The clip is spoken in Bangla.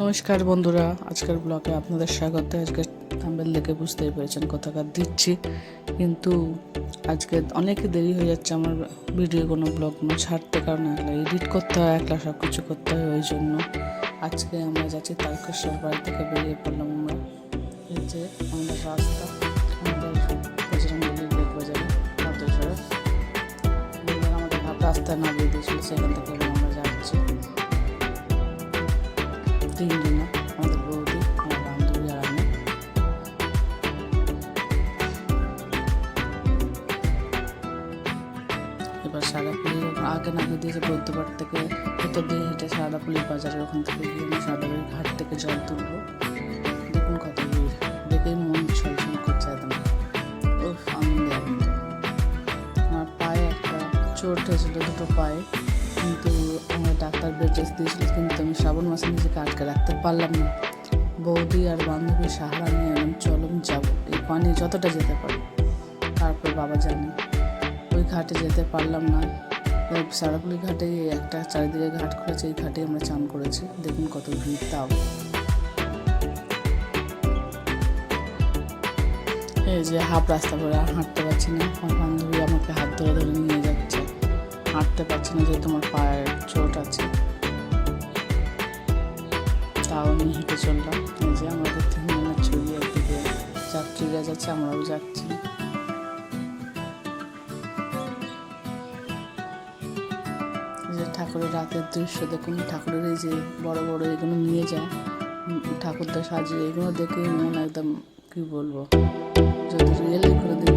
নমস্কার বন্ধুরা, আজকের ব্লগে আপনাদের স্বাগত। আজকে থাম্বনেল দেখে বুঝতেই পেরেছেন কোথাকার দিচ্ছি, কিন্তু আজকে অনেক দেরি হয়ে যাচ্ছে আমার ভিডিও কোনো ব্লগগুলো ছাড়তে, কারণ একলা এডিট করতে হয়, একলা সব কিছু করতে হয়। ওই জন্য আজকে আমরা যাচ্ছি তারকেশ্বর। বাড়ি থেকে বেরিয়ে পড়লাম আমরা। এই যে আমাদের রাস্তা, আমাদের বজরংবলীর বেগ বাজারে তারকেশ্বরে আমাদের রাস্তায় নামিয়ে দিয়েছিল, সেখান থেকে আমরা যাচ্ছি তিনজনে, আমাদের বৌদি, আমার বান্ধবী আর আমি। এবার সারাপুলির আগে নামিয়ে দিয়েছে বৈদ্যবাট থেকে, ভিতর দিয়ে হেঁটে সারাপুলির বাজারের ওখান থেকে গিয়ে আমি সারাপুলির ঘাট থেকে জল তুলবো। দেখুন কত ভিড়, দেখেই মন ছলছল করছে একদম। ও আনন্দে আনন্দ। আমার পায়ে একটা চোট হয়েছিল, দুটো পায়ে, কিন্তু আমার ডাক্তার বেড রেস্ট দিয়েছিল, কিন্তু আমি শ্রাবণ মাসে নিজেকে আটকে রাখতে পারলাম না। বৌদি আর বান্ধবীর সাহারা নিয়ে এলাম, চলো যাবো, এই পানি যতটা যেতে পারি। তারপর বাবা জানে ওই ঘাটে যেতে পারলাম না। সারাপুলি ঘাটে একটা চারিদিকে ঘাট করেছে, এই ঘাটে আমরা চান করেছি। দেখুন কত ভিড়। তাও এই যে হাফ রাস্তা করে হাঁটতে পারছি না, আমার বান্ধবী আমাকে হাত ধরে ধরে নিয়ে যাচ্ছে। হাঁটতে পারছি না, যেহেতু আমার পায়ের চোট আছে। তাও আমি হেঁটে চললাম। এই যে আমাদের তিনজনের ছবি, একদিকে যাত্রীরা যাচ্ছে, আমরাও যাচ্ছি। যে ঠাকুরের রাতের দৃশ্য দেখুন, ঠাকুরের এই যে বড় বড় এগুলো নিয়ে যায়, ঠাকুরদের সাজিয়ে, এগুলো দেখে মন একদম কি বলবো, যদি রিয়েলি কোনো দিন